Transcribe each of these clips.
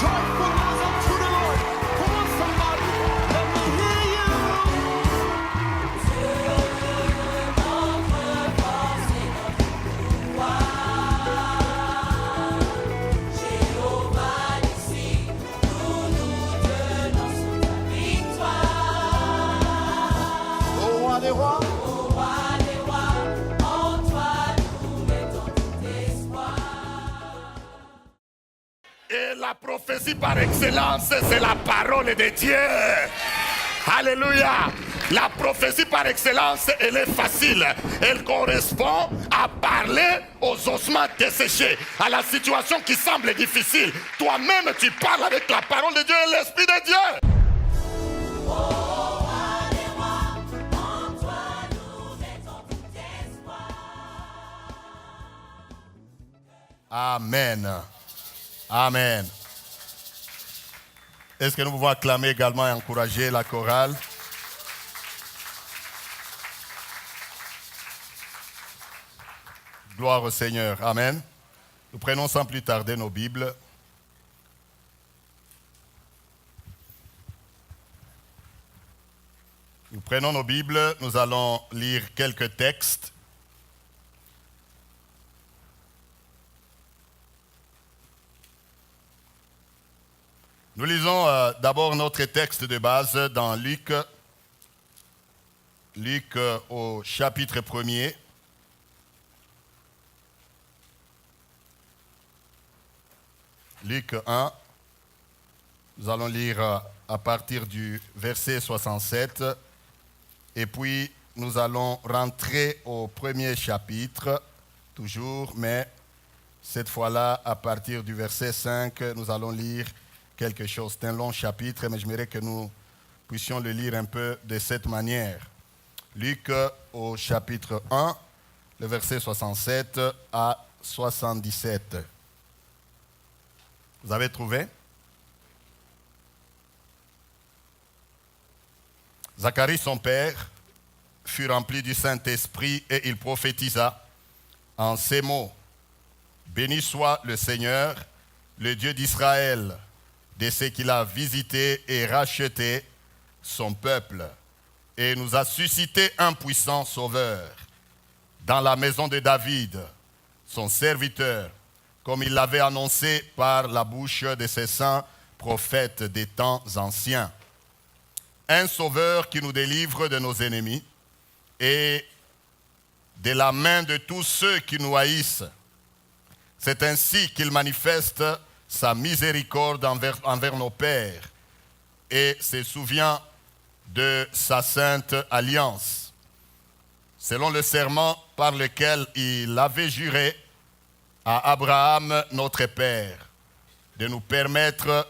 Joyful noise unto the Lord. Come on, somebody, let me hear you. Au roi des rois. Et la prophétie par excellence, c'est la parole de Dieu. Alléluia. La prophétie par excellence, elle est facile. Elle correspond à parler aux ossements desséchés, à la situation qui semble difficile. Toi-même, tu parles avec la parole de Dieu et l'Esprit de Dieu. Amen. Amen. Est-ce que nous pouvons acclamer également et encourager la chorale? Gloire au Seigneur. Amen. Nous prenons sans plus tarder nos Bibles. Nous prenons nos Bibles, nous allons lire quelques textes. Nous lisons d'abord notre texte de base dans Luc au chapitre 1er. Luc 1, nous allons lire à partir du verset 67 et puis nous allons rentrer au premier chapitre, toujours, mais cette fois-là, à partir du verset 5, nous allons lire quelque chose. C'est un long chapitre, mais j'aimerais que nous puissions le lire un peu de cette manière. Luc au chapitre 1, le verset 67 à 77. Vous avez trouvé? Zacharie, son père, fut rempli du Saint-Esprit et il prophétisa en ces mots. Béni soit le Seigneur, le Dieu d'Israël, de ce qu'il a visité et racheté son peuple, et nous a suscité un puissant sauveur dans la maison de David, son serviteur, comme il l'avait annoncé par la bouche de ses saints prophètes des temps anciens. Un sauveur qui nous délivre de nos ennemis et de la main de tous ceux qui nous haïssent. C'est ainsi qu'il manifeste sa miséricorde envers nos pères et se souvient de sa sainte alliance, selon le serment par lequel il avait juré à Abraham, notre père, de nous permettre,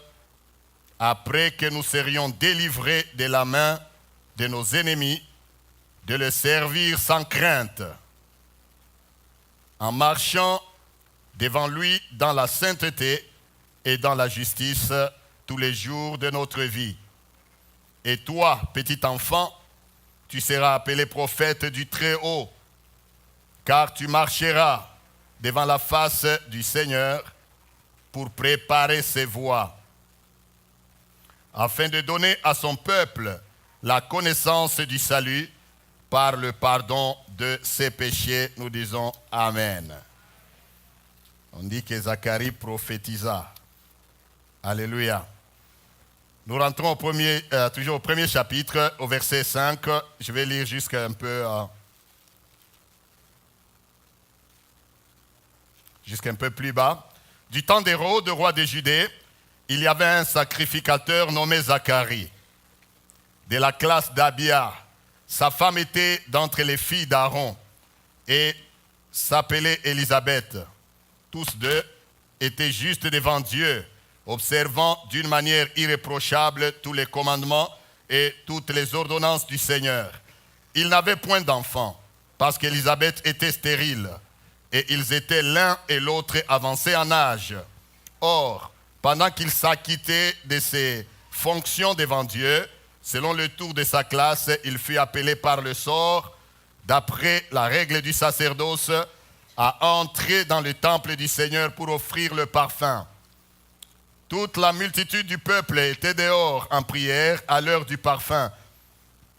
après que nous serions délivrés de la main de nos ennemis, de le servir sans crainte, en marchant devant lui dans la sainteté et dans la justice tous les jours de notre vie. Et toi, petit enfant, tu seras appelé prophète du Très-Haut, car tu marcheras devant la face du Seigneur pour préparer ses voies, afin de donner à son peuple la connaissance du salut par le pardon de ses péchés. Nous disons Amen. On dit que Zacharie prophétisa. Alléluia. Nous rentrons toujours au premier chapitre, au verset 5. Je vais lire jusqu'à un peu plus bas. Du temps d'Hérode, roi de Judée, il y avait un sacrificateur nommé Zacharie, de la classe d'Abia. Sa femme était d'entre les filles d'Aaron et s'appelait Élisabeth. Tous deux étaient justes devant Dieu, observant d'une manière irréprochable tous les commandements et toutes les ordonnances du Seigneur. Ils n'avaient point d'enfants, parce qu'Élisabeth était stérile, et ils étaient l'un et l'autre avancés en âge. Or, pendant qu'il s'acquittait de ses fonctions devant Dieu, selon le tour de sa classe, il fut appelé par le sort, d'après la règle du sacerdoce, à entrer dans le temple du Seigneur pour offrir le parfum. Toute la multitude du peuple était dehors en prière à l'heure du parfum.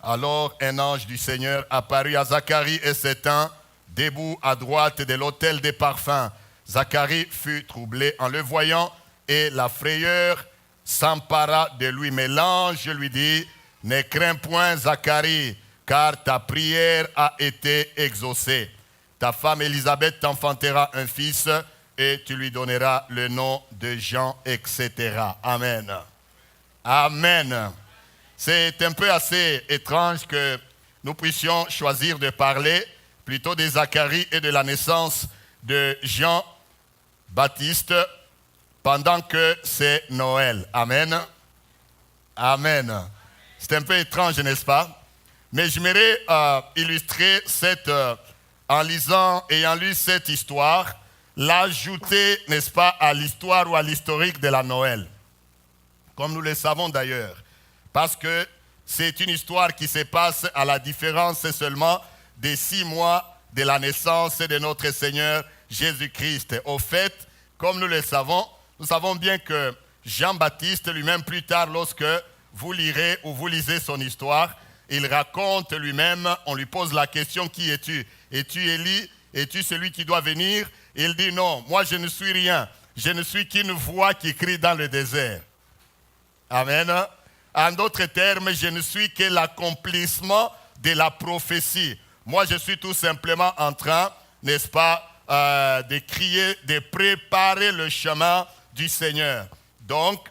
Alors un ange du Seigneur apparut à Zacharie et s'étend debout à droite de l'autel des parfums. Zacharie fut troublé en le voyant et la frayeur s'empara de lui. Mais l'ange lui dit, « Ne crains point, Zacharie, car ta prière a été exaucée. Ta femme Élisabeth t'enfantera un fils et tu lui donneras le nom de Jean, etc. » Amen. Amen. C'est un peu assez étrange que nous puissions choisir de parler plutôt de Zacharie et de la naissance de Jean-Baptiste pendant que c'est Noël. Amen. Amen. C'est un peu étrange, n'est-ce pas? Mais j'aimerais illustrer en lisant, ayant lu cette histoire, l'ajouter, n'est-ce pas, à l'histoire ou à l'historique de la Noël. Comme nous le savons d'ailleurs. Parce que c'est une histoire qui se passe à la différence seulement des 6 mois de la naissance de notre Seigneur Jésus-Christ. Au fait, comme nous le savons, nous savons bien que Jean-Baptiste lui-même plus tard, lorsque vous lirez ou vous lisez son histoire, il raconte lui-même, on lui pose la question, qui es-tu? Es-tu Élie? Es-tu celui qui doit venir? Il dit non, moi je ne suis rien. Je ne suis qu'une voix qui crie dans le désert. Amen. En d'autres termes, je ne suis que l'accomplissement de la prophétie. Moi, je suis tout simplement en train, n'est-ce pas, de crier, de préparer le chemin du Seigneur. Donc,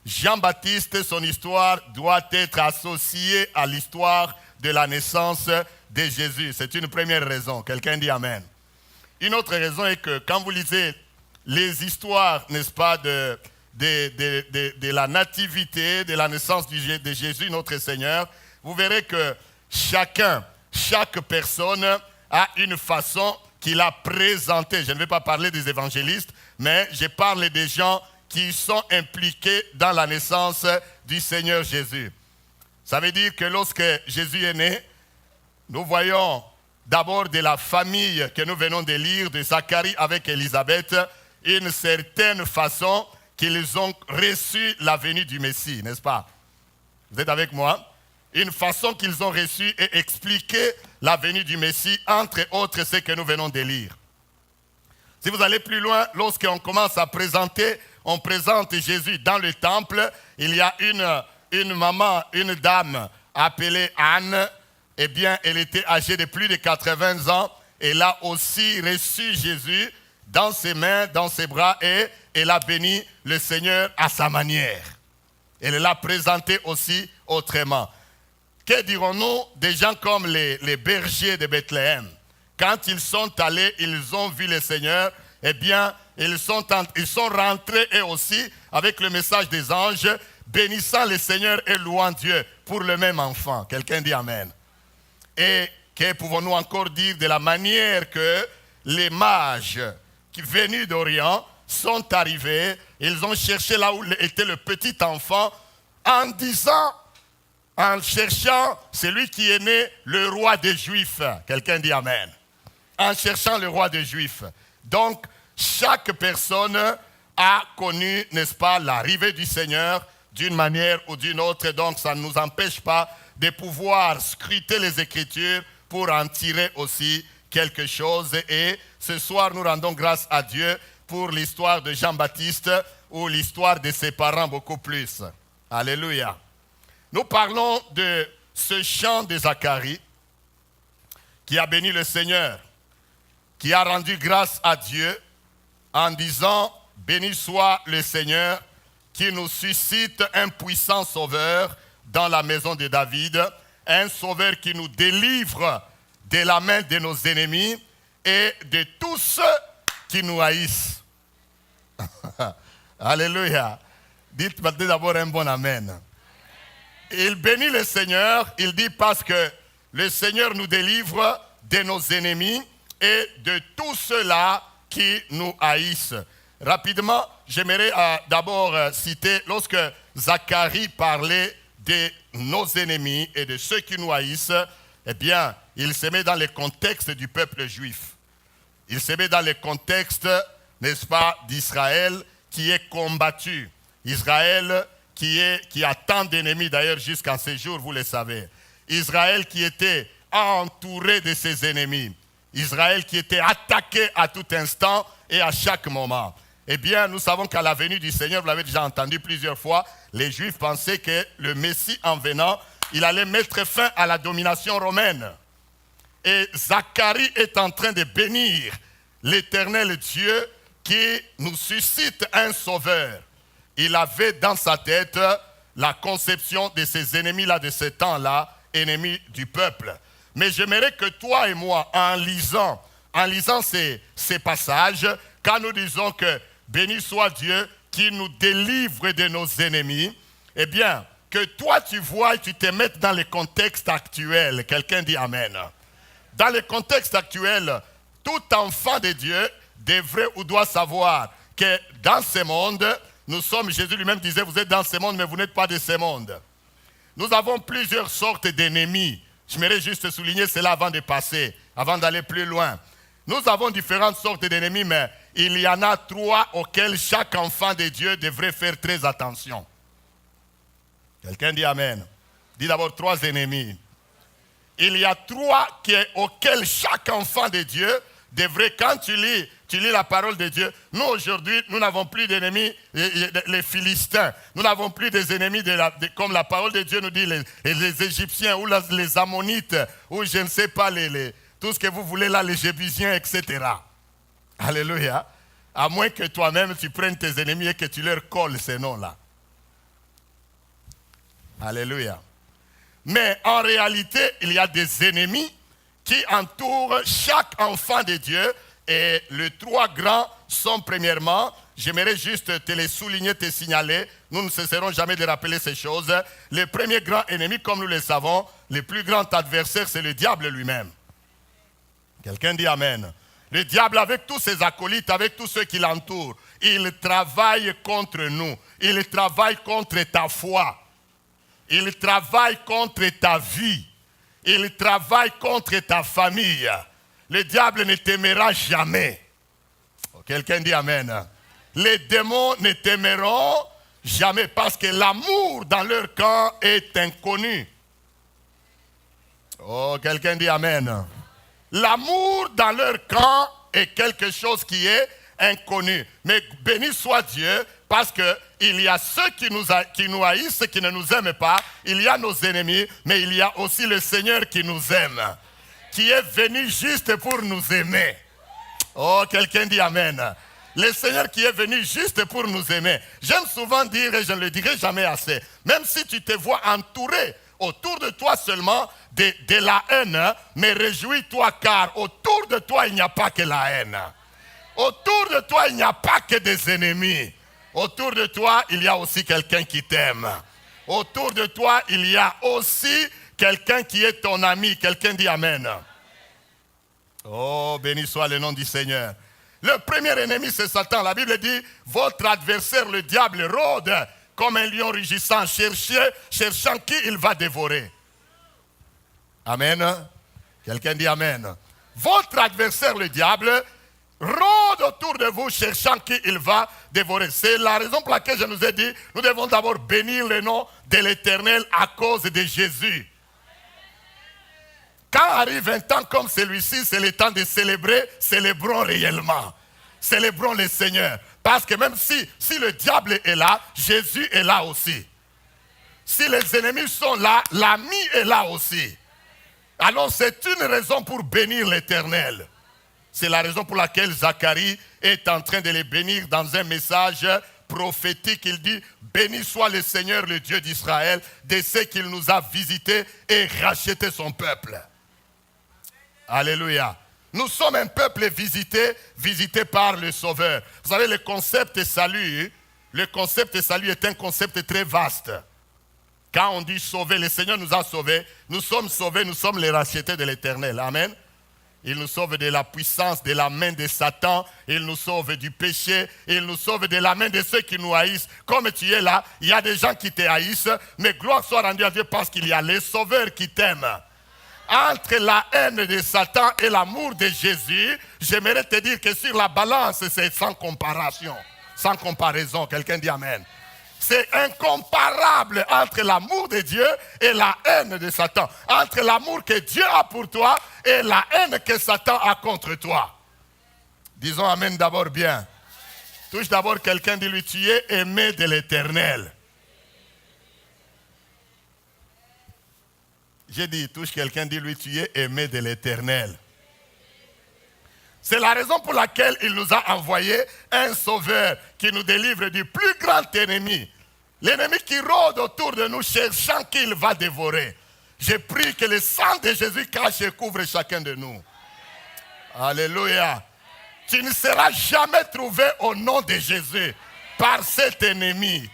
Jean-Baptiste, son histoire doit être associée à l'histoire de la naissance de Jésus. C'est une première raison. Quelqu'un dit Amen. Une autre raison est que quand vous lisez les histoires, n'est-ce pas, de la nativité, de la naissance de Jésus, notre Seigneur, vous verrez que chaque personne a une façon qu'il a présentée. Je ne vais pas parler des évangélistes, mais je parle des gens qui sont impliqués dans la naissance du Seigneur Jésus. Ça veut dire que lorsque Jésus est né, nous voyons d'abord de la famille que nous venons de lire, de Zacharie avec Élisabeth, une certaine façon qu'ils ont reçu la venue du Messie, n'est-ce pas? Vous êtes avec moi? Une façon qu'ils ont reçu et expliqué la venue du Messie, entre autres ce que nous venons de lire. Si vous allez plus loin, lorsqu'on commence à présenter, on présente Jésus dans le temple, il y a une maman, une dame appelée Anne, eh bien, elle était âgée de plus de 80 ans, elle a aussi reçu Jésus dans ses mains, dans ses bras, et elle a béni le Seigneur à sa manière. Elle l'a présenté aussi autrement. Que dirons-nous des gens comme les bergers de Bethléem? Quand ils sont allés, ils ont vu le Seigneur, eh bien, ils sont rentrés eux aussi avec le message des anges, bénissant le Seigneur et louant Dieu pour le même enfant. Quelqu'un dit Amen. Et que pouvons-nous encore dire de la manière que les mages qui venus d'Orient sont arrivés, ils ont cherché là où était le petit enfant en disant, en cherchant celui qui est né, le roi des Juifs. Quelqu'un dit Amen. En cherchant le roi des Juifs. Donc, chaque personne a connu, n'est-ce pas, l'arrivée du Seigneur d'une manière ou d'une autre. Donc, ça ne nous empêche pas de pouvoir scruter les Écritures pour en tirer aussi quelque chose. Et ce soir, nous rendons grâce à Dieu pour l'histoire de Jean-Baptiste ou l'histoire de ses parents beaucoup plus. Alléluia. Nous parlons de ce chant de Zacharie qui a béni le Seigneur, qui a rendu grâce à Dieu en disant « Béni soit le Seigneur qui nous suscite un puissant sauveur dans la maison de David, un sauveur qui nous délivre de la main de nos ennemis et de tous ceux qui nous haïssent. » Alléluia. Dites d'abord un bon Amen. Il bénit le Seigneur, il dit parce que le Seigneur nous délivre de nos ennemis et de tous ceux-là qui nous haïssent. Rapidement, j'aimerais d'abord citer, lorsque Zacharie parlait de nos ennemis et de ceux qui nous haïssent, eh bien, il se met dans le contexte du peuple juif. Il se met dans le contexte, n'est-ce pas, d'Israël qui est combattu. Israël qui a tant d'ennemis d'ailleurs jusqu'à ce jour, vous le savez. Israël qui était entouré de ses ennemis. Israël qui était attaqué à tout instant et à chaque moment. Eh bien, nous savons qu'à la venue du Seigneur, vous l'avez déjà entendu plusieurs fois, les Juifs pensaient que le Messie en venant, il allait mettre fin à la domination romaine. Et Zacharie est en train de bénir l'Éternel Dieu qui nous suscite un sauveur. Il avait dans sa tête la conception de ces ennemis-là, de ce temps-là, ennemis du peuple. Mais j'aimerais que toi et moi, en lisant ces passages, quand nous disons que béni soit Dieu qui nous délivre de nos ennemis, eh bien, que toi tu vois et tu te mettes dans le contexte actuel. Quelqu'un dit Amen. Dans le contexte actuel, tout enfant de Dieu devrait ou doit savoir que dans ce monde, nous sommes, Jésus lui-même disait, vous êtes dans ce monde, mais vous n'êtes pas de ce monde. Nous avons plusieurs sortes d'ennemis. Je voudrais juste souligner cela avant de passer, avant d'aller plus loin. Nous avons différentes sortes d'ennemis, mais il y en a 3 auxquels chaque enfant de Dieu devrait faire très attention. Quelqu'un dit Amen. Dis d'abord 3 ennemis. Il y a 3 auxquels chaque enfant de Dieu devrait, quand tu lis la parole de Dieu, nous aujourd'hui, nous n'avons plus d'ennemis, les Philistins. Nous n'avons plus des ennemis, comme la parole de Dieu nous dit, les Égyptiens ou les Ammonites, ou je ne sais pas, tout ce que vous voulez là, les Jébusiens, etc. Alléluia. À moins que toi-même, tu prennes tes ennemis et que tu leur colles ces noms-là. Alléluia. Mais en réalité, il y a des ennemis qui entourent chaque enfant de Dieu. Et les 3 grands sont premièrement, j'aimerais juste te les souligner, te signaler, nous ne cesserons jamais de rappeler ces choses. Le premier grand ennemi, comme nous le savons, le plus grand adversaire, c'est le diable lui-même. Quelqu'un dit Amen. Le diable avec tous ses acolytes, avec tous ceux qui l'entourent, il travaille contre nous. Il travaille contre ta foi. Il travaille contre ta vie. Il travaille contre ta famille. Le diable ne t'aimera jamais. Quelqu'un dit Amen. Les démons ne t'aimeront jamais parce que l'amour dans leur camp est inconnu. Oh, quelqu'un dit Amen. L'amour dans leur camp est quelque chose qui est inconnu. Mais béni soit Dieu parce qu'il y a ceux qui nous haïssent, qui ne nous aiment pas. Il y a nos ennemis, mais il y a aussi le Seigneur qui nous aime, qui est venu juste pour nous aimer. Oh, quelqu'un dit Amen. Le Seigneur qui est venu juste pour nous aimer. J'aime souvent dire, et je ne le dirai jamais assez, même si tu te vois entouré autour de toi seulement de la haine, mais réjouis-toi car autour de toi il n'y a pas que la haine. Autour de toi il n'y a pas que des ennemis. Autour de toi il y a aussi quelqu'un qui t'aime. Autour de toi il y a aussi quelqu'un qui est ton ami. Quelqu'un dit Amen. Oh, béni soit le nom du Seigneur. Le premier ennemi, c'est Satan. La Bible dit, votre adversaire, le diable, rôde comme un lion rugissant, cherchant qui il va dévorer. Amen. Quelqu'un dit Amen. Votre adversaire, le diable, rôde autour de vous, cherchant qui il va dévorer. C'est la raison pour laquelle je nous ai dit, nous devons d'abord bénir le nom de l'Éternel à cause de Jésus. Quand arrive un temps comme celui-ci, c'est le temps de célébrer, célébrons réellement. Célébrons le Seigneur. Parce que même si le diable est là, Jésus est là aussi. Si les ennemis sont là, l'ami est là aussi. Alors c'est une raison pour bénir l'Éternel. C'est la raison pour laquelle Zacharie est en train de les bénir dans un message prophétique. Il dit, béni soit le Seigneur, le Dieu d'Israël, de ce qu'il nous a visités et racheté son peuple. Alléluia. Nous sommes un peuple visité par le Sauveur. Vous savez, le concept salut est un concept très vaste. Quand on dit sauver, le Seigneur nous a sauvés. Nous sommes sauvés, nous sommes les rachetés de l'Éternel. Amen. Il nous sauve de la puissance, de la main de Satan. Il nous sauve du péché. Il nous sauve de la main de ceux qui nous haïssent. Comme tu es là, il y a des gens qui te haïssent. Mais gloire soit rendue à Dieu parce qu'il y a les sauveurs qui t'aiment. Entre la haine de Satan et l'amour de Jésus, j'aimerais te dire que sur la balance, c'est sans comparaison. Sans comparaison. Quelqu'un dit Amen. C'est incomparable entre l'amour de Dieu et la haine de Satan. Entre l'amour que Dieu a pour toi et la haine que Satan a contre toi. Disons amen d'abord bien. Touche d'abord quelqu'un, dis-lui, tu es aimé de l'Éternel. J'ai dit, touche quelqu'un, dis-lui, tu es aimé de l'Éternel. C'est la raison pour laquelle il nous a envoyé un sauveur qui nous délivre du plus grand ennemi. L'ennemi qui rôde autour de nous cherchant qu'il va dévorer. Je prie que le sang de Jésus cache et couvre chacun de nous. Alléluia. Tu ne seras jamais trouvé au nom de Jésus par cet ennemi.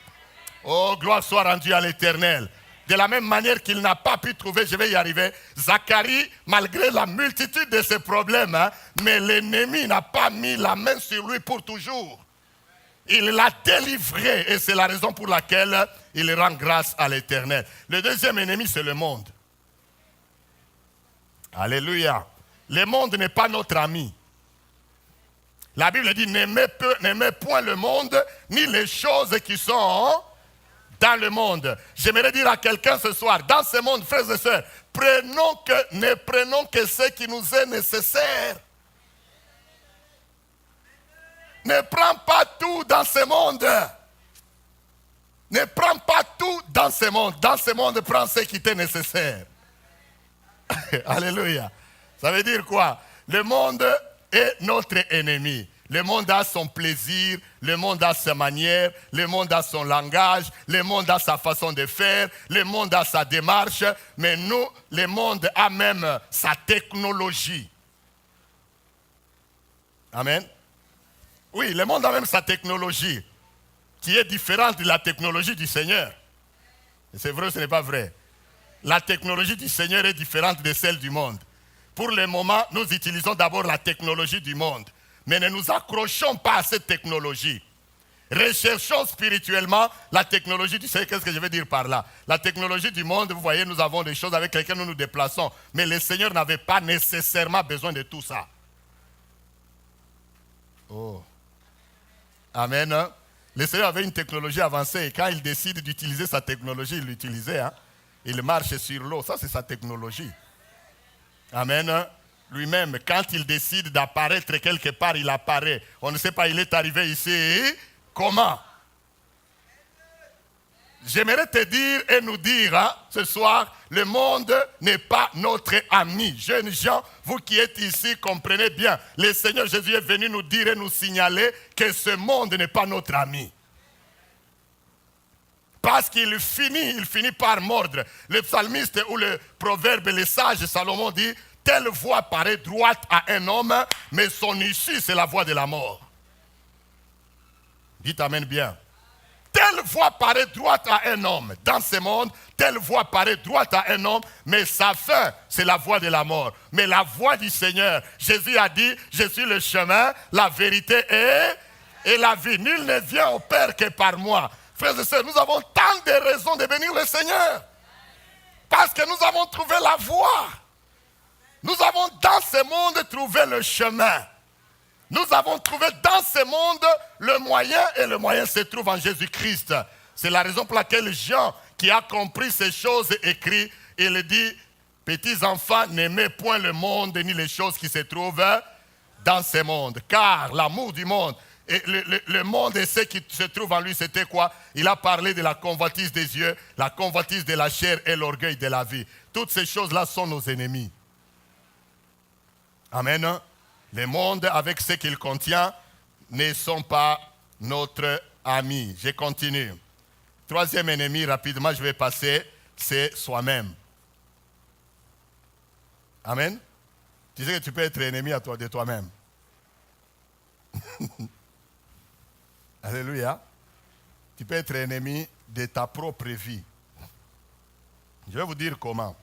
Oh, gloire soit rendue à l'Éternel. De la même manière qu'il n'a pas pu trouver, je vais y arriver, Zacharie, malgré la multitude de ses problèmes, mais l'ennemi n'a pas mis la main sur lui pour toujours. Il l'a délivré et c'est la raison pour laquelle il rend grâce à l'Éternel. Le deuxième ennemi, c'est le monde. Alléluia. Le monde n'est pas notre ami. La Bible dit, n'aimez point le monde, ni les choses qui sont dans le monde. J'aimerais dire à quelqu'un ce soir, dans ce monde, frères et sœurs, ne prenons que ce qui nous est nécessaire. Ne prends pas tout dans ce monde. Ne prends pas tout dans ce monde. Dans ce monde, prends ce qui t'est nécessaire. Alléluia. Ça veut dire quoi? Le monde est notre ennemi. Le monde a son plaisir, le monde a sa manière, le monde a son langage, le monde a sa façon de faire, le monde a sa démarche, mais nous, le monde a même sa technologie. Amen. Oui, le monde a même sa technologie, qui est différente de la technologie du Seigneur. C'est vrai ou ce n'est pas vrai? La technologie du Seigneur est différente de celle du monde. Pour le moment, nous utilisons d'abord la technologie du monde. Mais ne nous accrochons pas à cette technologie. Recherchons spirituellement la technologie du Seigneur. Qu'est-ce que je veux dire par là? La technologie du monde, vous voyez, nous avons des choses avec lesquelles nous nous déplaçons. Mais le Seigneur n'avait pas nécessairement besoin de tout ça. Oh. Amen. Le Seigneur avait une technologie avancée et quand il décide d'utiliser sa technologie, il l'utilisait. Il marche sur l'eau. Ça, c'est sa technologie. Amen. Lui-même, quand il décide d'apparaître quelque part, il apparaît. On ne sait pas, il est arrivé ici. Comment? J'aimerais te dire et nous dire ce soir, le monde n'est pas notre ami. Jeunes gens, vous qui êtes ici, comprenez bien. Le Seigneur Jésus est venu nous dire et nous signaler que ce monde n'est pas notre ami. Parce qu'il finit par mordre. Le psalmiste ou le proverbe, le sage Salomon dit, telle voie paraît droite à un homme, mais son issue, c'est la voie de la mort. Dites amen bien. Telle voie paraît droite à un homme. Dans ce monde, telle voie paraît droite à un homme, mais sa fin, c'est la voie de la mort. Mais la voie du Seigneur, Jésus a dit, je suis le chemin, la vérité et la vie. Nul ne vient au Père que par moi. Frères et sœurs, nous avons tant de raisons de bénir le Seigneur. Parce que nous avons trouvé la voie. Nous avons dans ce monde trouvé le chemin. Nous avons trouvé dans ce monde le moyen et le moyen se trouve en Jésus-Christ. C'est la raison pour laquelle Jean, qui a compris ces choses, écrit, il dit, petits enfants, n'aimez point le monde ni les choses qui se trouvent dans ce monde. Car l'amour du monde, et le monde et ce qui se trouve en lui, c'était quoi? Il a parlé de la convoitise des yeux, la convoitise de la chair et l'orgueil de la vie. Toutes ces choses-là sont nos ennemis. Amen. Le monde, avec ce qu'il contient, ne sont pas notre ami. Je continue. Troisième ennemi, rapidement, je vais passer, c'est soi-même. Amen. Tu sais que tu peux être ennemi de toi-même. Alléluia. Tu peux être ennemi de ta propre vie. Je vais vous dire comment.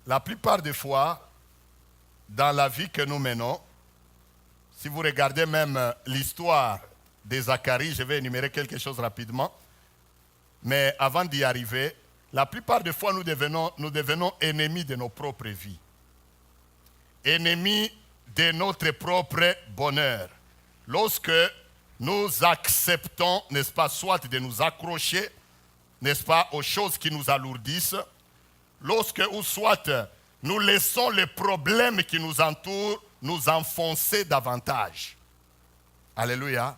La plupart des fois, dans la vie que nous menons, si vous regardez même l'histoire de Zacharie, je vais énumérer quelque chose rapidement, mais avant d'y arriver, la plupart des fois nous devenons ennemis de nos propres vies, ennemis de notre propre bonheur. Lorsque nous acceptons, n'est-ce pas, soit de nous accrocher, n'est-ce pas, aux choses qui nous alourdissent, lorsque ou soit nous laissons les problèmes qui nous entourent nous enfoncer davantage. Alléluia.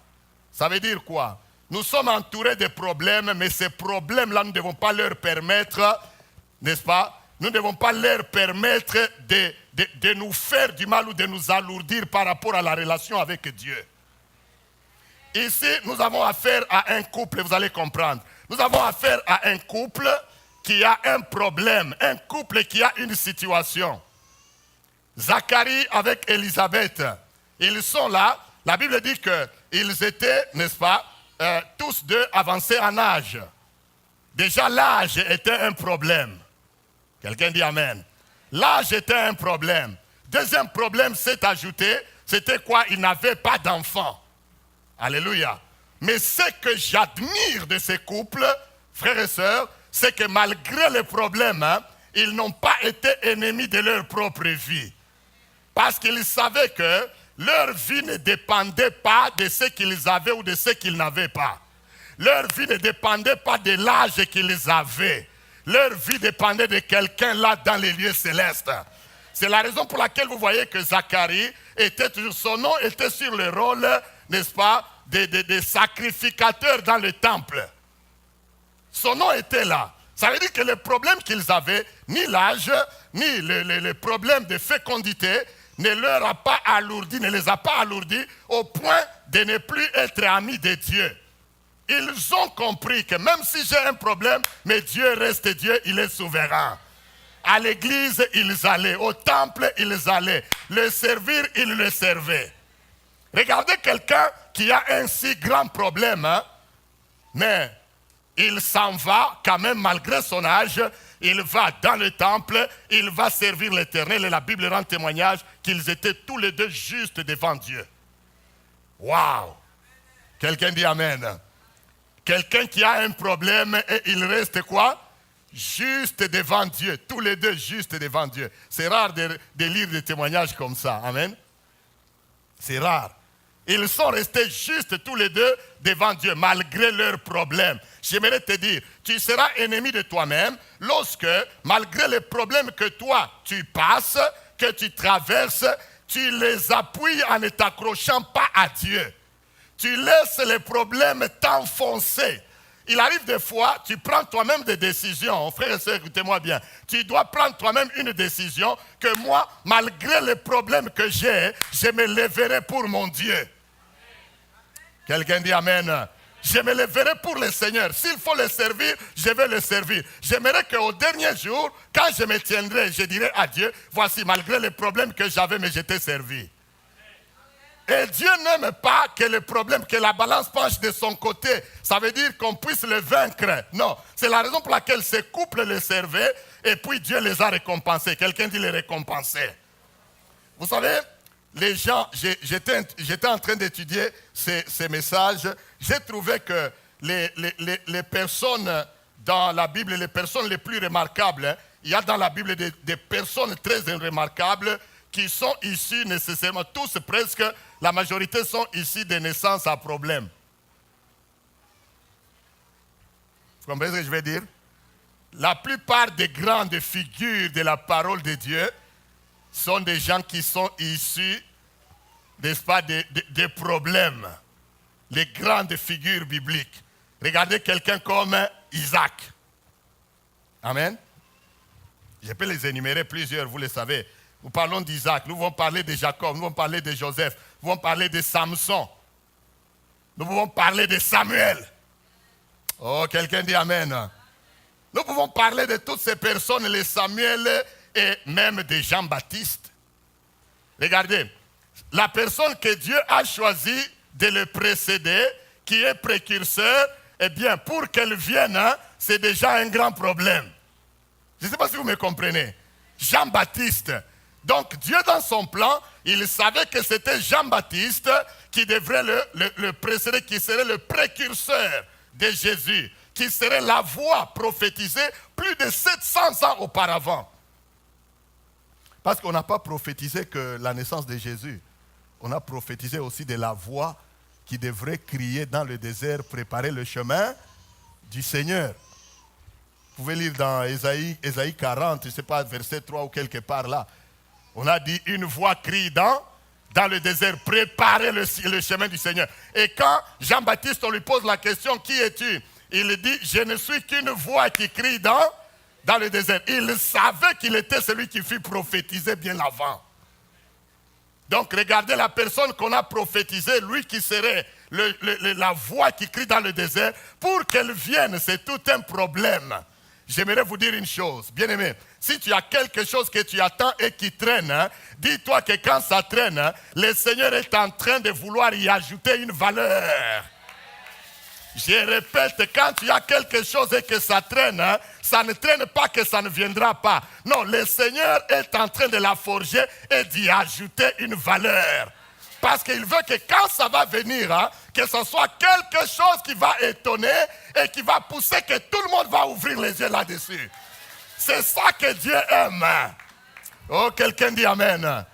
Ça veut dire quoi? Nous sommes entourés de problèmes, mais ces problèmes-là, nous ne devons pas leur permettre, n'est-ce pas? Nous ne devons pas leur permettre de nous faire du mal ou de nous alourdir par rapport à la relation avec Dieu. Ici, nous avons affaire à un couple, vous allez comprendre. Nous avons affaire à un couple qui a un problème, un couple qui a une situation. Zacharie avec Élisabeth, ils sont là. La Bible dit qu'ils étaient, n'est-ce pas, tous deux avancés en âge. Déjà, l'âge était un problème. Quelqu'un dit Amen. L'âge était un problème. Deuxième problème s'est ajouté, c'était quoi? Ils n'avaient pas d'enfants. Alléluia. Mais ce que j'admire de ces couples, frères et sœurs, c'est que malgré les problèmes, ils n'ont pas été ennemis de leur propre vie. Parce qu'ils savaient que leur vie ne dépendait pas de ce qu'ils avaient ou de ce qu'ils n'avaient pas. Leur vie ne dépendait pas de l'âge qu'ils avaient. Leur vie dépendait de quelqu'un là dans les lieux célestes. C'est la raison pour laquelle vous voyez que Zacharie était toujours, son nom était sur le rôle, n'est-ce pas, des sacrificateurs dans le temple. Son nom était là. Ça veut dire que le problème qu'ils avaient, ni l'âge, ni le problème de fécondité, ne leur a pas alourdi, ne les a pas alourdis au point de ne plus être amis de Dieu. Ils ont compris que même si j'ai un problème, mais Dieu reste Dieu, il est souverain. À l'église, ils allaient. Au temple, ils allaient. Le servir, ils le servaient. Regardez quelqu'un qui a un si grand problème, mais il s'en va quand même malgré son âge. Il va dans le temple, il va servir l'Éternel. Et la Bible rend témoignage qu'ils étaient tous les deux justes devant Dieu. Waouh! Quelqu'un dit Amen. Quelqu'un qui a un problème et il reste quoi? Juste devant Dieu. Tous les deux justes devant Dieu. C'est rare de lire des témoignages comme ça. Amen. C'est rare. Ils sont restés justes tous les deux devant Dieu, malgré leurs problèmes. J'aimerais te dire, tu seras ennemi de toi-même lorsque, malgré les problèmes que toi, tu passes, que tu traverses, tu les appuies en ne t'accrochant pas à Dieu. Tu laisses les problèmes t'enfoncer. Il arrive des fois, tu prends toi-même des décisions. Frères et sœurs, écoutez-moi bien. Tu dois prendre toi-même une décision que moi, malgré les problèmes que j'ai, je me lèverai pour mon Dieu. Quelqu'un dit Amen. Je me lèverai pour le Seigneur. S'il faut le servir, je vais le servir. J'aimerais qu'au dernier jour, quand je me tiendrai, je dirai à Dieu, voici, malgré les problèmes que j'avais, mais je t'ai servi. Et Dieu n'aime pas que le problème, que la balance penche de son côté. Ça veut dire qu'on puisse le vaincre. Non, c'est la raison pour laquelle ces couples le servaient et puis Dieu les a récompensés. Quelqu'un dit les récompenser. Vous savez, les gens, j'étais en train d'étudier ces messages. J'ai trouvé que les personnes dans la Bible, les personnes les plus remarquables, il y a dans la Bible des personnes très remarquables qui sont issus nécessairement, tous presque, la majorité sont issus de naissance à problème. Vous comprenez ce que je veux dire? La plupart des grandes figures de la parole de Dieu sont des gens qui sont issus, n'est-ce pas, des problèmes. Les grandes figures bibliques. Regardez quelqu'un comme Isaac. Amen. Je peux les énumérer plusieurs, vous le savez. Nous parlons d'Isaac, nous pouvons parler de Jacob, nous pouvons parler de Joseph, nous pouvons parler de Samson. Nous pouvons parler de Samuel. Oh, quelqu'un dit Amen. Nous pouvons parler de toutes ces personnes, les Samuel et même de Jean-Baptiste. Regardez, la personne que Dieu a choisi de le précéder, qui est précurseur, eh bien, pour qu'elle vienne, c'est déjà un grand problème. Je ne sais pas si vous me comprenez. Jean-Baptiste. Donc Dieu dans son plan, il savait que c'était Jean-Baptiste qui devrait le précéder, qui serait le précurseur de Jésus, qui serait la voix prophétisée plus de 700 ans auparavant. Parce qu'on n'a pas prophétisé que la naissance de Jésus, on a prophétisé aussi de la voix qui devrait crier dans le désert, préparer le chemin du Seigneur. Vous pouvez lire dans Ésaïe 40, je ne sais pas, verset 3 ou quelque part là. On a dit, une voix crie dans le désert, préparez le chemin du Seigneur. Et quand Jean-Baptiste, on lui pose la question, qui es-tu? Il dit, je ne suis qu'une voix qui crie dans le désert. Il savait qu'il était celui qui fut prophétisé bien avant. Donc regardez la personne qu'on a prophétisée, lui qui serait la voix qui crie dans le désert, pour qu'elle vienne, c'est tout un problème. J'aimerais vous dire une chose, bien aimé, si tu as quelque chose que tu attends et qui traîne, dis-toi que quand ça traîne, le Seigneur est en train de vouloir y ajouter une valeur. Je répète, quand tu as quelque chose et que ça traîne, ça ne traîne pas que ça ne viendra pas. Non, le Seigneur est en train de la forger et d'y ajouter une valeur. Parce qu'il veut que quand ça va venir, que ce soit quelque chose qui va étonner et qui va pousser que tout le monde va ouvrir les yeux là-dessus. C'est ça que Dieu aime. Oh, quelqu'un dit Amen.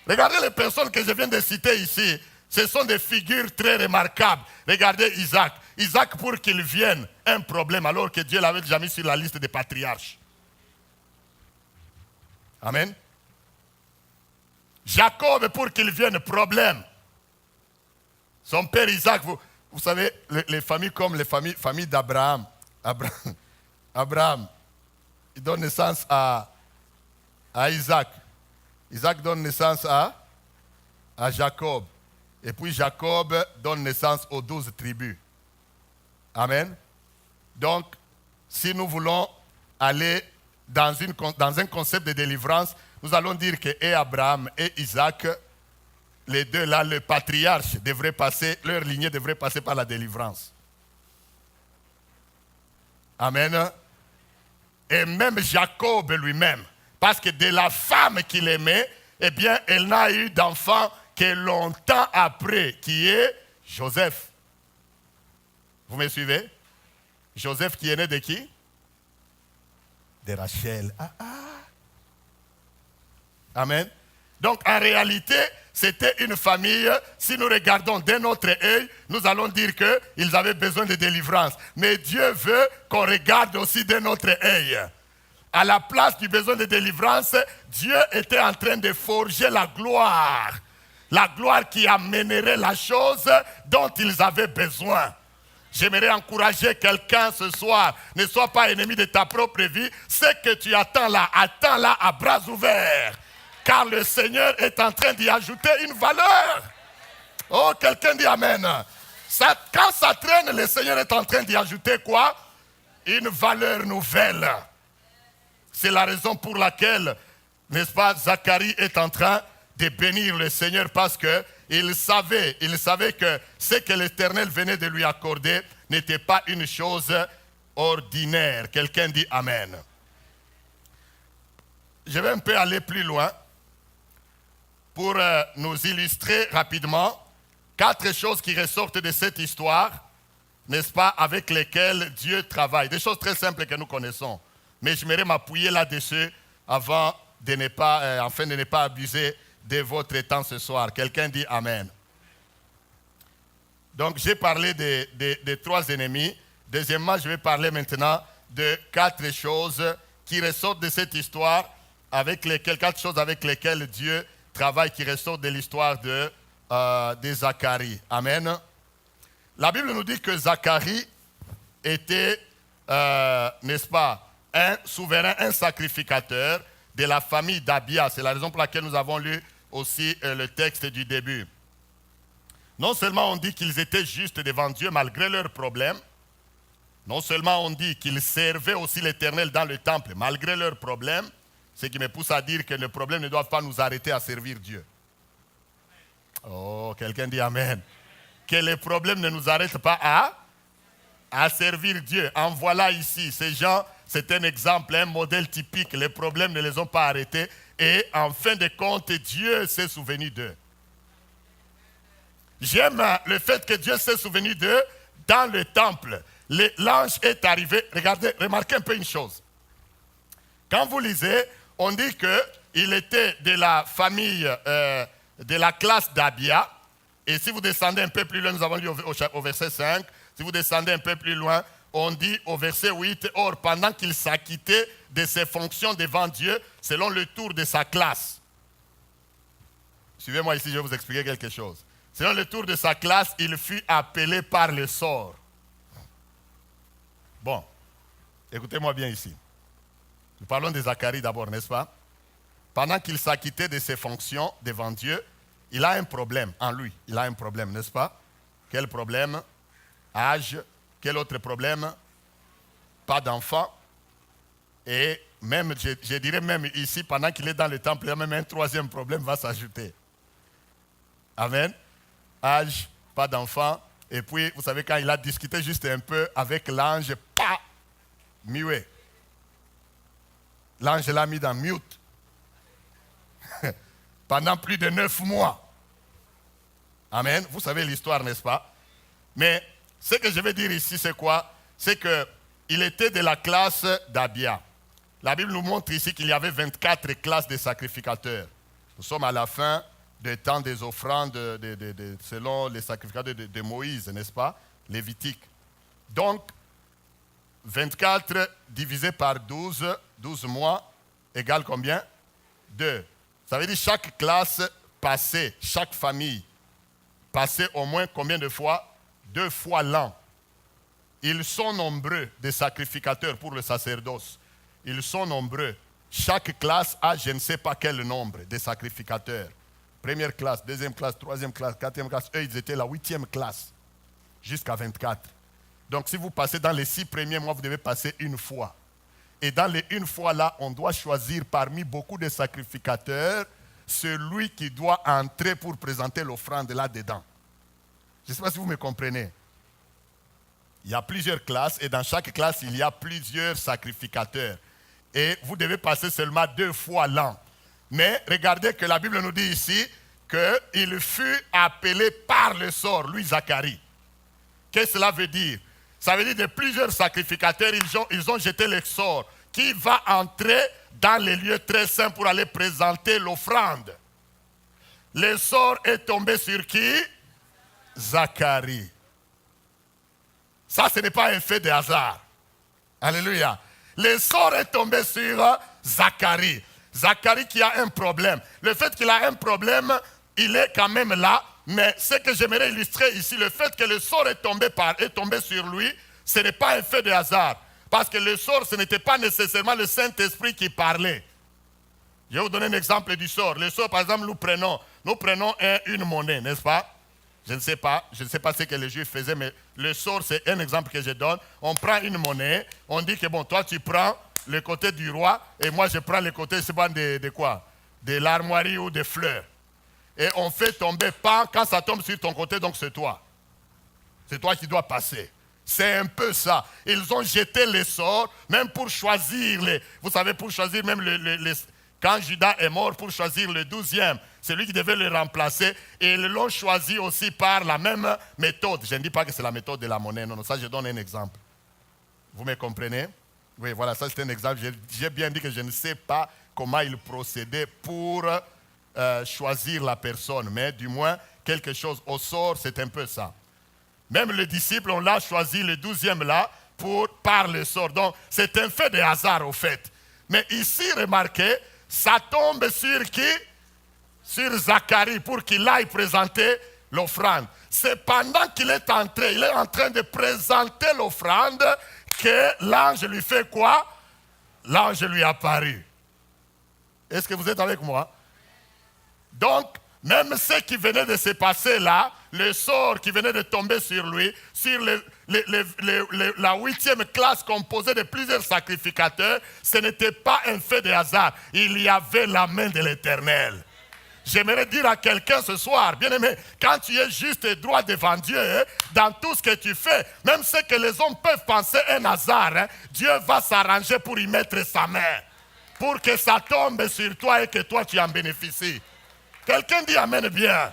Regardez les personnes que je viens de citer ici. Ce sont des figures très remarquables. Regardez Isaac. Isaac, pour qu'il vienne, un problème, alors que Dieu l'avait déjà mis sur la liste des patriarches. Amen. Jacob, pour qu'il vienne, problème. Son père Isaac, vous savez, les familles comme les familles d'Abraham. Abraham, il donne naissance à Isaac. Isaac donne naissance à Jacob. Et puis Jacob donne naissance aux 12 tribus. Amen. Donc, si nous voulons aller dans un concept de délivrance, nous allons dire que et Abraham et Isaac, les deux là, le patriarche devrait passer, leur lignée devrait passer par la délivrance. Amen. Et même Jacob lui-même, parce que de la femme qu'il aimait, eh bien, elle n'a eu d'enfant que longtemps après, qui est Joseph. Vous me suivez? Joseph qui est né de qui? De Rachel. Amen. Donc en réalité, c'était une famille, si nous regardons d'un autre œil, nous allons dire qu'ils avaient besoin de délivrance. Mais Dieu veut qu'on regarde aussi d'un autre œil. À la place du besoin de délivrance, Dieu était en train de forger la gloire. La gloire qui amènerait la chose dont ils avaient besoin. J'aimerais encourager quelqu'un ce soir. Ne sois pas ennemi de ta propre vie. Ce que tu attends-là à bras ouverts. Car le Seigneur est en train d'y ajouter une valeur. Oh, quelqu'un dit Amen. Quand ça traîne, le Seigneur est en train d'y ajouter quoi? Une valeur nouvelle. C'est la raison pour laquelle, n'est-ce pas, Zacharie est en train de bénir le Seigneur parce qu'il savait que ce que l'Éternel venait de lui accorder n'était pas une chose ordinaire. Quelqu'un dit Amen. Je vais un peu aller plus loin pour nous illustrer rapidement 4 choses qui ressortent de cette histoire, n'est-ce pas, avec lesquelles Dieu travaille. Des choses très simples que nous connaissons. Mais j'aimerais m'appuyer là-dessus afin de ne pas abuser de votre temps ce soir. Quelqu'un dit Amen. Donc j'ai parlé des 3 ennemis. Deuxièmement, je vais parler maintenant de 4 choses qui ressortent de cette histoire, 4 choses avec lesquelles Dieu travaille, qui ressortent de l'histoire de Zacharie. Amen. La Bible nous dit que Zacharie était, n'est-ce pas, un souverain, un sacrificateur de la famille d'Abia. C'est la raison pour laquelle nous avons lu aussi le texte du début. Non seulement on dit qu'ils étaient justes devant Dieu malgré leurs problèmes, non seulement on dit qu'ils servaient aussi l'Éternel dans le temple malgré leurs problèmes, ce qui me pousse à dire que les problèmes ne doivent pas nous arrêter à servir Dieu. Oh, quelqu'un dit Amen. Que les problèmes ne nous arrêtent pas à servir Dieu. En voilà ici, ces gens, c'est un exemple, un modèle typique. Les problèmes ne les ont pas arrêtés. Et en fin de compte, Dieu s'est souvenu d'eux. J'aime le fait que Dieu s'est souvenu d'eux dans le temple. L'ange est arrivé. Regardez, remarquez un peu une chose. Quand vous lisez, on dit qu'il était de la famille, de la classe d'Abia. Et si vous descendez un peu plus loin, nous avons lu au verset 5, si vous descendez un peu plus loin, on dit au verset 8, « Or, pendant qu'il s'acquittait de ses fonctions devant Dieu, selon le tour de sa classe. » Suivez-moi ici, je vais vous expliquer quelque chose. Selon le tour de sa classe, il fut appelé par le sort. Bon, écoutez-moi bien ici. Nous parlons de Zacharie d'abord, n'est-ce pas? Pendant qu'il s'acquittait de ses fonctions devant Dieu, il a un problème en lui. Il a un problème, n'est-ce pas? Quel problème? Âge. Quel autre problème? Pas d'enfant. Et même, je dirais même ici, pendant qu'il est dans le temple, il y a même un troisième problème va s'ajouter. Amen. Âge, pas d'enfant. Et puis, vous savez, quand il a discuté juste un peu avec l'ange, pas muet. L'ange l'a mis dans mute. Pendant plus de 9 mois. Amen. Vous savez l'histoire, n'est-ce pas? Mais ce que je veux dire ici, c'est quoi? C'est qu'il était de la classe d'Abia. La Bible nous montre ici qu'il y avait 24 classes de sacrificateurs. Nous sommes à la fin du temps des offrandes selon les sacrificateurs de Moïse, n'est-ce pas? Lévitique. Donc, 24 divisé par 12, 12 mois, égale combien? 2. Ça veut dire chaque classe passait, chaque famille passait au moins combien de fois? 2 fois l'an. Ils sont nombreux, des sacrificateurs pour le sacerdoce. Ils sont nombreux. Chaque classe a je ne sais pas quel nombre de sacrificateurs. Première classe, deuxième classe, troisième classe, quatrième classe. Eux, ils étaient la 8e classe, jusqu'à 24. Donc, si vous passez dans les 6 premiers mois, vous devez passer une fois. Et dans les une fois là, on doit choisir parmi beaucoup de sacrificateurs celui qui doit entrer pour présenter l'offrande là-dedans. Je ne sais pas si vous me comprenez. Il y a plusieurs classes et dans chaque classe, il y a plusieurs sacrificateurs. Et vous devez passer seulement 2 fois l'an. Mais regardez que la Bible nous dit ici qu'il fut appelé par le sort, lui Zacharie. Qu'est-ce que cela veut dire? Ça veut dire que plusieurs sacrificateurs, ils ont jeté le sort. Qui va entrer dans les lieux très saints pour aller présenter l'offrande? Le sort est tombé sur qui? Zacharie. Ça, ce n'est pas un fait de hasard. Alléluia. Le sort est tombé sur Zacharie. Zacharie qui a un problème. Le fait qu'il a un problème, il est quand même là. Mais ce que j'aimerais illustrer ici, le fait que le sort est tombé sur lui, ce n'est pas un fait de hasard. Parce que le sort, ce n'était pas nécessairement le Saint-Esprit qui parlait. Je vais vous donner un exemple du sort. Le sort, par exemple, nous prenons une monnaie, n'est-ce pas? Je ne sais pas ce que les Juifs faisaient, mais le sort, c'est un exemple que je donne. On prend une monnaie, on dit que bon, toi tu prends le côté du roi, et moi je prends le côté, c'est pas de quoi? De l'armoirie ou des fleurs. Et on fait tomber, quand ça tombe sur ton côté, donc c'est toi. C'est toi qui dois passer. C'est un peu ça. Ils ont jeté les sorts, même pour choisir vous savez, pour choisir même quand Judas est mort, pour choisir le 12e, celui qui devait le remplacer, et ils l'ont choisi aussi par la même méthode. Je ne dis pas que c'est la méthode de la monnaie, non, ça je donne un exemple. Vous me comprenez? Oui, voilà, ça c'est un exemple. J'ai bien dit que je ne sais pas comment ils procédaient pour choisir la personne, mais du moins, quelque chose au sort, c'est un peu ça. Même le disciple, on l'a choisi le 12e là, par le sort. Donc, c'est un fait de hasard au fait. Mais ici, remarquez, ça tombe sur qui? Sur Zacharie, pour qu'il aille présenter l'offrande. C'est pendant qu'il est entré, il est en train de présenter l'offrande, que l'ange lui fait quoi? L'ange lui apparut. Est-ce que vous êtes avec moi? Donc, même ce qui venait de se passer là, le sort qui venait de tomber sur lui, sur la 8e classe composée de plusieurs sacrificateurs, ce n'était pas un fait de hasard. Il y avait la main de l'Éternel. J'aimerais dire à quelqu'un ce soir, bien aimé, quand tu es juste et droit devant Dieu, dans tout ce que tu fais, même ce que les hommes peuvent penser un hasard, Dieu va s'arranger pour y mettre sa main, pour que ça tombe sur toi et que toi tu en bénéficies. Quelqu'un dit amen bien.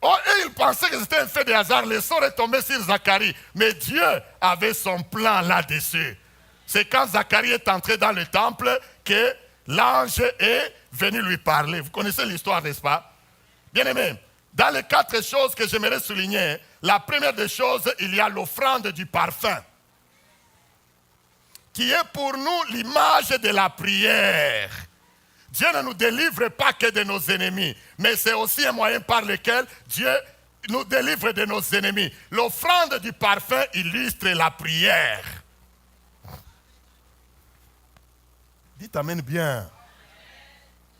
Oh, et il pensait que c'était un fait de hasard. Le sort est tombé sur Zacharie. Mais Dieu avait son plan là-dessus. C'est quand Zacharie est entré dans le temple que l'ange est venu lui parler. Vous connaissez l'histoire, n'est-ce pas? Bien aimé, Dans les 4 choses que j'aimerais souligner, la première des choses, il y a l'offrande du parfum, qui est pour nous l'image de la prière. Dieu ne nous délivre pas que de nos ennemis, mais c'est aussi un moyen par lequel Dieu nous délivre de nos ennemis. L'offrande du parfum illustre la prière. Dites amen bien.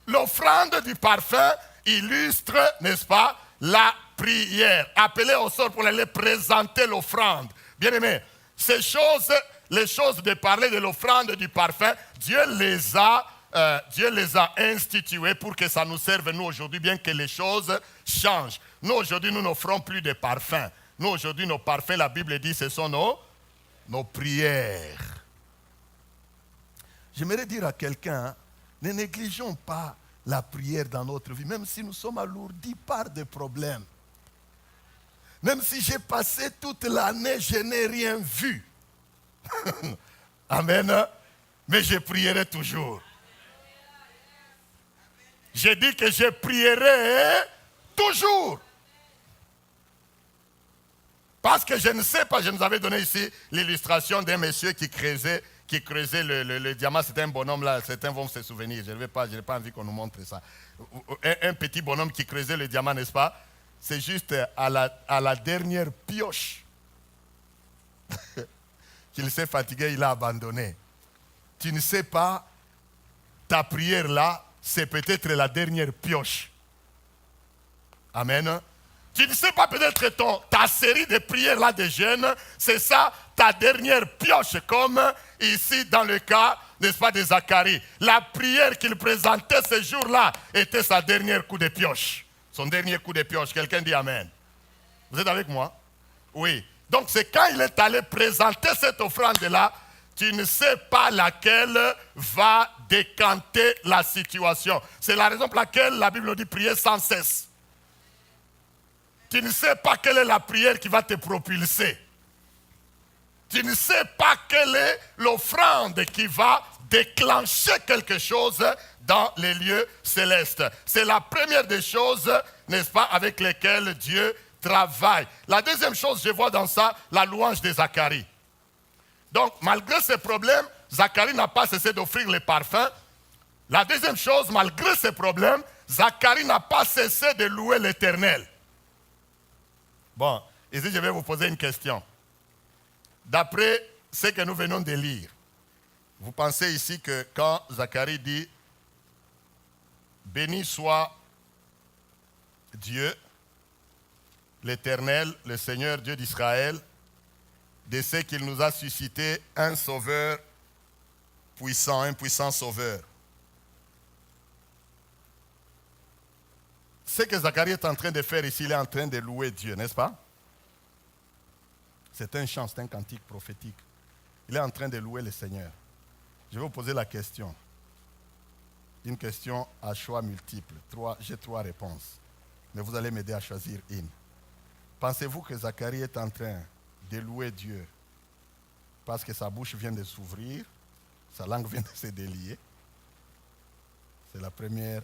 L'offrande du parfum illustre, n'est-ce pas, la prière. Appelez au sort pour aller présenter l'offrande. Bien aimé, ces choses, les choses de parler de l'offrande du parfum, Dieu les a instituées pour que ça nous serve nous aujourd'hui, bien que les choses changent. Nous aujourd'hui, nous n'offrons plus de parfums. Nous aujourd'hui, nos parfums, la Bible dit, ce sont nos prières. J'aimerais dire à quelqu'un, ne négligeons pas la prière dans notre vie, même si nous sommes alourdis par des problèmes. Même si j'ai passé toute l'année, je n'ai rien vu. Amen. Mais je prierai toujours. J'ai dit que je prierai toujours. Parce que je ne sais pas, je nous avais donné ici l'illustration d'un monsieur qui creusait le diamant. C'était un bonhomme là, certains vont se souvenir, je n'ai pas envie qu'on nous montre ça. Un petit bonhomme qui creusait le diamant, n'est-ce pas? C'est juste à la dernière pioche qu'il s'est fatigué, il a abandonné. Tu ne sais pas, ta prière là, c'est peut-être la dernière pioche. Amen. Tu ne sais pas, peut-être ta série de prières là de jeûne, c'est ça ta dernière pioche, comme ici dans le cas, n'est-ce pas, de Zacharie. La prière qu'il présentait ce jour-là était sa dernière coup de pioche. Son dernier coup de pioche. Quelqu'un dit amen. Vous êtes avec moi? Oui. Donc c'est quand il est allé présenter cette offrande-là, tu ne sais pas laquelle va décanter la situation. C'est la raison pour laquelle la Bible nous dit prier sans cesse. Tu ne sais pas quelle est la prière qui va te propulser. Tu ne sais pas quelle est l'offrande qui va déclencher quelque chose dans les lieux célestes. C'est la première des choses, n'est-ce pas, avec lesquelles Dieu travaille. La deuxième chose, je vois dans ça, la louange de Zacharie. Donc, malgré ces problèmes, Zacharie n'a pas cessé d'offrir les parfums. La deuxième chose, malgré ces problèmes, Zacharie n'a pas cessé de louer l'Éternel. Bon, ici je vais vous poser une question. D'après ce que nous venons de lire, vous pensez ici que quand Zacharie dit « Béni soit Dieu, l'Éternel, le Seigneur Dieu d'Israël, de ce qu'il nous a suscité un sauveur puissant, un puissant sauveur. » Ce que Zacharie est en train de faire ici, il est en train de louer Dieu, n'est-ce pas? C'est un chant, c'est un cantique prophétique. Il est en train de louer le Seigneur. Je vais vous poser la question. Une question à choix multiple. J'ai 3 réponses. Mais vous allez m'aider à choisir une. Pensez-vous que Zacharie est en train de louer Dieu parce que sa bouche vient de s'ouvrir, sa langue vient de se délier? C'est la première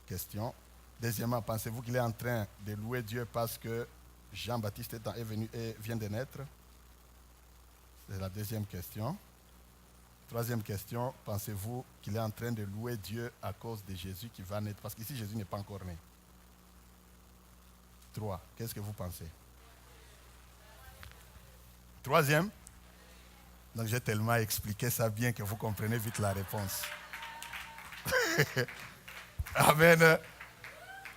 question. Deuxièmement, pensez-vous qu'il est en train de louer Dieu parce que Jean-Baptiste est venu et vient de naître? C'est la deuxième question. Troisième question, pensez-vous qu'il est en train de louer Dieu à cause de Jésus qui va naître? Parce qu'ici, Jésus n'est pas encore né. 3. Qu'est-ce que vous pensez? Troisième. Donc j'ai tellement expliqué ça bien que vous comprenez vite la réponse. Amen.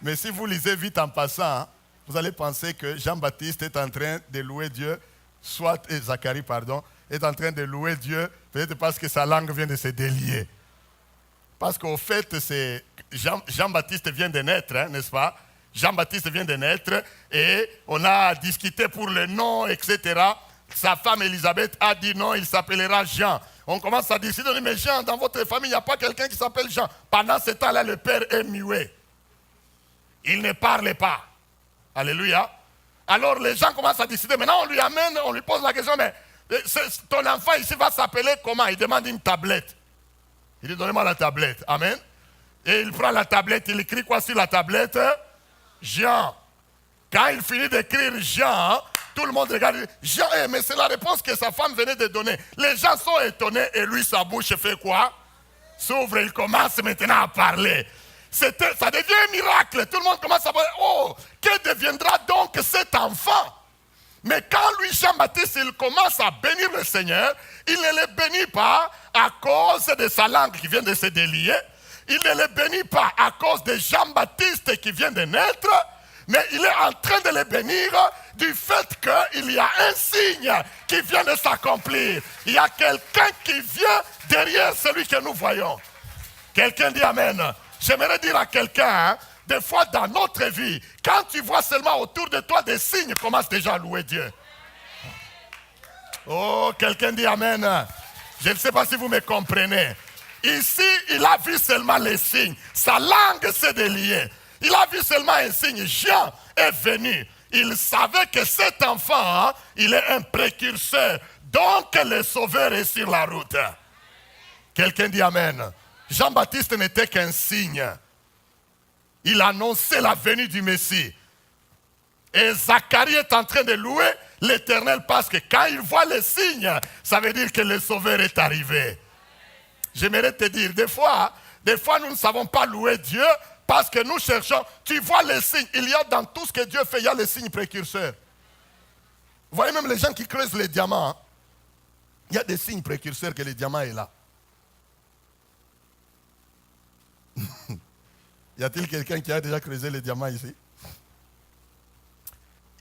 Mais si vous lisez vite en passant, vous allez penser que Jean-Baptiste est en train de louer Dieu, Zacharie, est en train de louer Dieu, peut-être parce que sa langue vient de se délier. Parce qu'au fait, c'est Jean-Baptiste vient de naître, n'est-ce pas? Jean-Baptiste vient de naître et on a discuté pour le nom, etc. Sa femme Élisabeth a dit non, il s'appellera Jean. On commence à discuter, on dit mais Jean, dans votre famille, il n'y a pas quelqu'un qui s'appelle Jean. Pendant ce temps-là, le père est muet. Il ne parle pas. Alléluia. Alors les gens commencent à décider. Maintenant on lui amène, on lui pose la question, mais ton enfant ici va s'appeler comment? Il demande une tablette. Il dit donnez-moi la tablette. Amen. Et il prend la tablette, il écrit quoi sur la tablette? Jean. Quand il finit d'écrire Jean, tout le monde regarde. Jean, mais c'est la réponse que sa femme venait de donner. Les gens sont étonnés et lui, sa bouche fait quoi? S'ouvre, il commence maintenant à parler. Ça devient un miracle. Tout le monde commence à parler. Oh, que deviendra donc cet enfant? Mais quand lui, Jean-Baptiste, il commence à bénir le Seigneur, il ne le bénit pas à cause de sa langue qui vient de se délier. Il ne le bénit pas à cause de Jean-Baptiste qui vient de naître. Mais il est en train de le bénir du fait qu'il y a un signe qui vient de s'accomplir. Il y a quelqu'un qui vient derrière celui que nous voyons. Quelqu'un dit Amen. J'aimerais dire à quelqu'un, des fois dans notre vie, quand tu vois seulement autour de toi des signes, commence déjà à louer Dieu. Oh, quelqu'un dit Amen. Je ne sais pas si vous me comprenez. Ici, il a vu seulement les signes. Sa langue s'est déliée. Il a vu seulement un signe. Jean est venu. Il savait que cet enfant, il est un précurseur. Donc, le Sauveur est sur la route. Quelqu'un dit Amen. Jean-Baptiste n'était qu'un signe. Il annonçait la venue du Messie. Et Zacharie est en train de louer l'Éternel parce que quand il voit les signes, ça veut dire que le Sauveur est arrivé. J'aimerais te dire, des fois, nous ne savons pas louer Dieu parce que nous cherchons. Tu vois les signes. Il y a dans tout ce que Dieu fait, il y a les signes précurseurs. Vous voyez même les gens qui creusent les diamants. Hein? Il y a des signes précurseurs que le diamant est là. Y a-t-il quelqu'un qui a déjà creusé les diamants ici?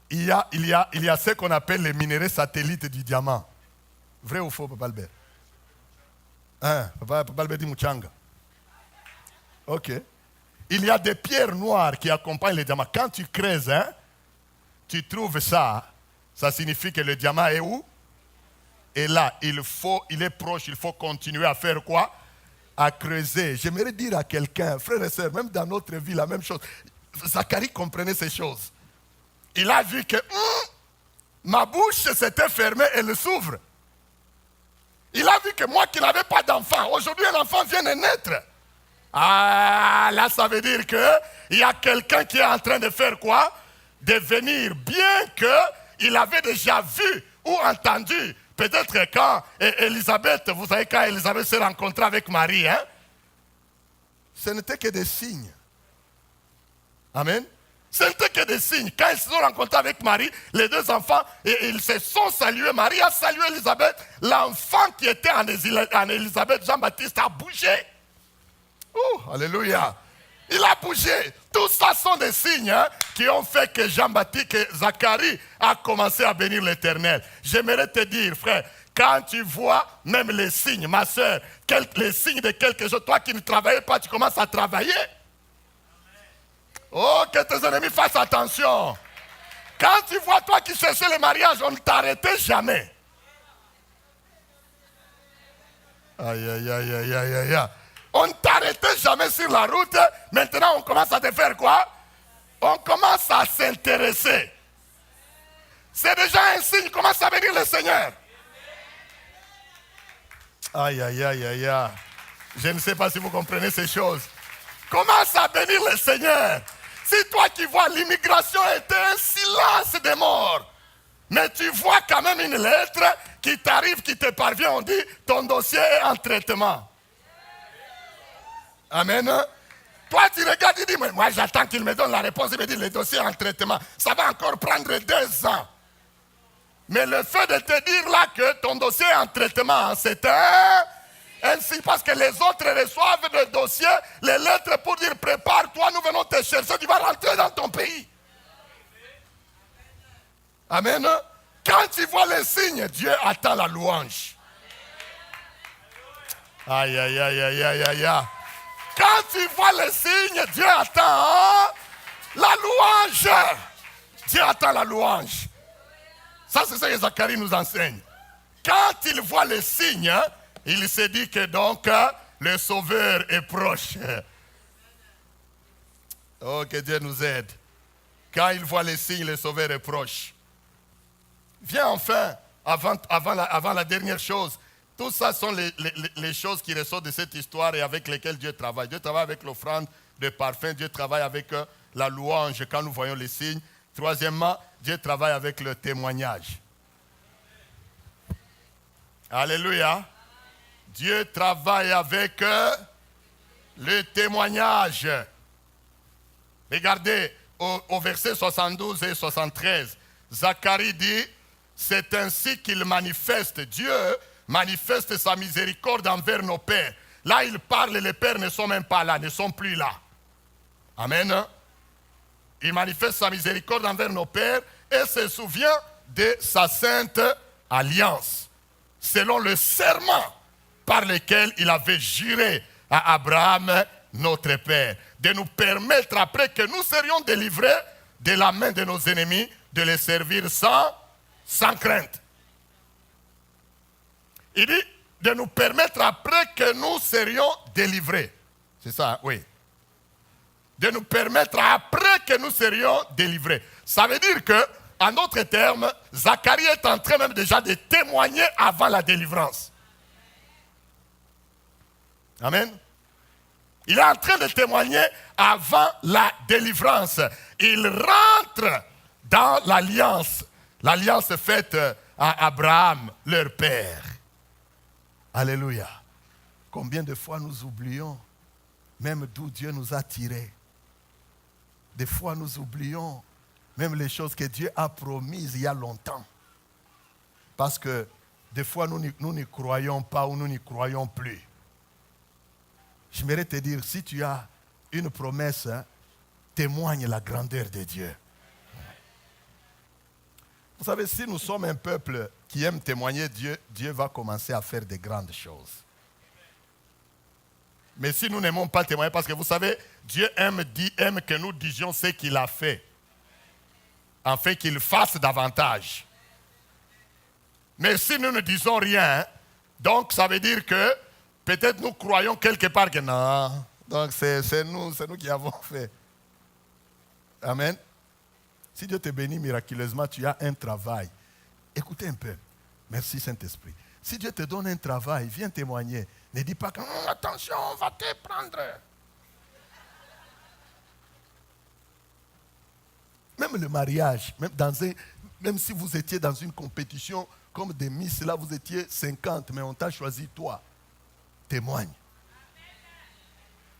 Il y a ce qu'on appelle les minéraux satellites du diamant. Vrai ou faux, Papa Albert? Hein? Papa Albert dit Mouchanga. Ok. Il y a des pierres noires qui accompagnent les diamants. Quand tu creuses, hein, tu trouves ça. Ça signifie que le diamant est où? Et là, il est proche, il faut continuer à faire quoi? À creuser. J'aimerais dire à quelqu'un, frères et sœurs, même dans notre vie, la même chose. Zacharie comprenait ces choses. Il a vu que ma bouche s'était fermée, elle s'ouvre. Il a vu que moi qui n'avais pas d'enfant, aujourd'hui un enfant vient de naître. Ah, là ça veut dire qu'il y a quelqu'un qui est en train de faire quoi? De venir, bien qu'il avait déjà vu ou entendu. Peut-être quand Élisabeth, vous savez quand Élisabeth s'est rencontrée avec Marie, hein, ce n'était que des signes. Amen. Ce n'était que des signes. Quand ils se sont rencontrés avec Marie, les deux enfants, et ils se sont salués. Marie a salué Élisabeth. L'enfant qui était en Élisabeth, Jean-Baptiste, a bougé. Oh, alléluia. Il a bougé. Tout ça sont des signes hein, qui ont fait que Jean-Baptiste, que Zacharie a commencé à bénir l'Éternel. J'aimerais te dire, frère, quand tu vois même les signes, ma soeur, les signes de quelque chose, toi qui ne travaillais pas, tu commences à travailler. Oh, que tes ennemis fassent attention. Quand tu vois toi qui cherchais le mariage, on ne t'arrêtait jamais. Aïe, aïe, aïe, aïe, aïe, aïe. On ne t'arrêtait jamais sur la route. Maintenant, on commence à te faire quoi? On commence à s'intéresser. C'est déjà un signe. Commence à bénir le Seigneur. Aïe, aïe, aïe, aïe, aïe. Je ne sais pas si vous comprenez ces choses. Commence à bénir le Seigneur. Si toi qui vois l'immigration était un silence des morts, mais tu vois quand même une lettre qui t'arrive, qui te parvient, on dit ton dossier est en traitement. Amen. Toi tu regardes, tu dis, mais moi j'attends qu'il me donne la réponse, il me dit le dossier est en traitement. Ça va encore prendre 2 ans. Mais le fait de te dire là que ton dossier est en traitement, c'est ainsi parce que les autres reçoivent le dossier, les lettres pour dire prépare-toi, nous venons te chercher, tu vas rentrer dans ton pays. Amen. Quand tu vois les signes, Dieu attend la louange. Aïe, aïe, aïe, aïe, aïe, aïe, aïe. Quand tu vois les signes, Dieu attend la louange. Dieu attend la louange. Ça, c'est ce que Zacharie nous enseigne. Quand il voit les signes, il se dit que donc le Sauveur est proche. Oh, que Dieu nous aide. Quand il voit les signes, le Sauveur est proche. Viens enfin, avant la dernière chose. Tout ça sont les choses qui ressortent de cette histoire et avec lesquelles Dieu travaille. Dieu travaille avec l'offrande de parfum. Dieu travaille avec la louange quand nous voyons les signes. Troisièmement, Dieu travaille avec le témoignage. Alléluia. Dieu travaille avec le témoignage. Regardez au verset 72 et 73. Zacharie dit, c'est ainsi qu'il manifeste, Dieu manifeste sa miséricorde envers nos pères. Là, il parle, les pères ne sont même pas là, ne sont plus là. Amen. Il manifeste sa miséricorde envers nos pères et se souvient de sa sainte alliance, selon le serment par lequel il avait juré à Abraham, notre père, de nous permettre, après que nous serions délivrés de la main de nos ennemis, de les servir sans crainte. Il dit de nous permettre, après que nous serions délivrés. C'est ça, hein? Oui. De nous permettre, après que nous serions délivrés. Ça veut dire que, en d'autres termes, Zacharie est en train même déjà de témoigner avant la délivrance. Amen. Il est en train de témoigner avant la délivrance. Il rentre dans l'alliance faite à Abraham, leur père. Alléluia. Combien de fois nous oublions même d'où Dieu nous a tirés. Des fois nous oublions même les choses que Dieu a promises il y a longtemps. Parce que des fois nous n'y croyons pas ou nous n'y croyons plus. J'aimerais te dire, si tu as une promesse, témoigne la grandeur de Dieu. Vous savez, si nous sommes un peuple qui aime témoigner Dieu, Dieu va commencer à faire de grandes choses. Mais si nous n'aimons pas témoigner, parce que vous savez, Dieu aime que nous disions ce qu'il a fait, afin qu'il fasse davantage. Mais si nous ne disons rien, donc ça veut dire que peut-être nous croyons quelque part que non, donc c'est nous qui avons fait. Amen. Si Dieu te bénit miraculeusement, tu as un travail. Écoutez un peu. Merci Saint-Esprit. Si Dieu te donne un travail, viens témoigner. Ne dis pas que attention, on va te prendre. Même le mariage, même si vous étiez dans une compétition comme des Miss, là vous étiez 50, mais on t'a choisi toi. Témoigne.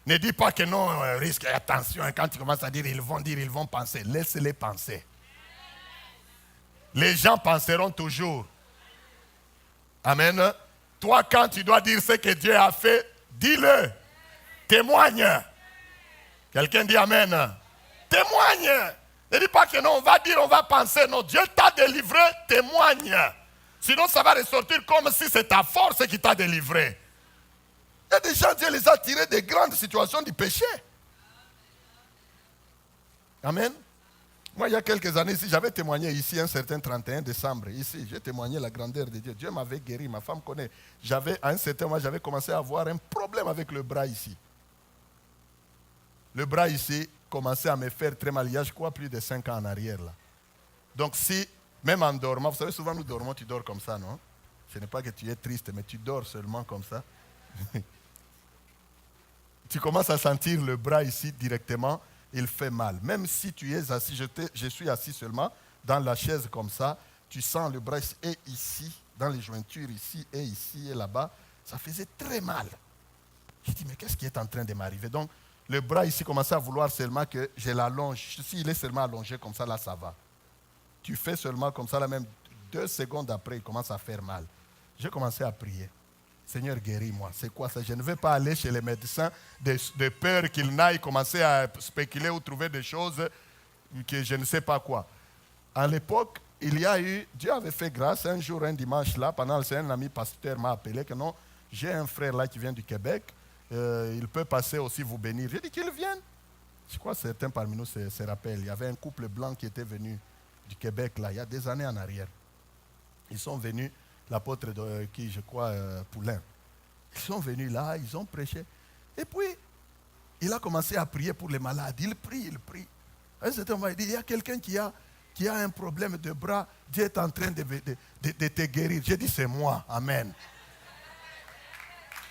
Ne dis pas que non, risque, attention, quand tu commences à dire, ils vont penser. Laisse-les penser. Les gens penseront toujours. Amen. Toi, quand tu dois dire ce que Dieu a fait, dis-le. Témoigne. Quelqu'un dit Amen. Témoigne. Ne dis pas que non, on va dire, on va penser. Non, Dieu t'a délivré, témoigne. Sinon, ça va ressortir comme si c'est ta force qui t'a délivré. Il y a des gens, Dieu les a tirés des grandes situations du péché. Amen. Moi, il y a quelques années, ici, j'avais témoigné ici un certain 31 décembre. Ici, j'ai témoigné la grandeur de Dieu. Dieu m'avait guéri, ma femme connaît. À un certain moment, j'avais commencé à avoir un problème avec le bras ici. Le bras ici commençait à me faire très mal. Il y a, je crois, plus de 5 ans en arrière. Là. Donc, si, même en dormant, vous savez, souvent nous dormons, tu dors comme ça, non? Ce n'est pas que tu es triste, mais tu dors seulement comme ça. Tu commences à sentir le bras ici directement, il fait mal. Même si tu es assis, je suis assis seulement dans la chaise comme ça, tu sens le bras et ici, dans les jointures ici et là-bas, ça faisait très mal. Je dis, mais qu'est-ce qui est en train de m'arriver? Donc, le bras ici commençait à vouloir seulement que je l'allonge. S'il est seulement allongé comme ça, là, ça va. Tu fais seulement comme ça, là, même 2 secondes après, il commence à faire mal. J'ai commencé à prier. Seigneur, guéris-moi. C'est quoi ça? Je ne vais pas aller chez les médecins de peur qu'ils n'aillent commencer à spéculer ou trouver des choses que je ne sais pas quoi. À l'époque, il y a eu, Dieu avait fait grâce, un jour, un dimanche là, pendant le un ami pasteur m'a appelé que non, j'ai un frère là qui vient du Québec, il peut passer aussi vous bénir. J'ai dit qu'il vienne. Je crois que certains parmi nous se rappellent. Il y avait un couple blanc qui était venu du Québec là, il y a des années en arrière. Ils sont venus. L'apôtre qui, je crois, Poulain. Ils sont venus là, ils ont prêché. Et puis, il a commencé à prier pour les malades. Il prie. À un certain moment, il dit, il y a quelqu'un qui a un problème de bras. Dieu est en train de te guérir. J'ai dit, c'est moi. Amen.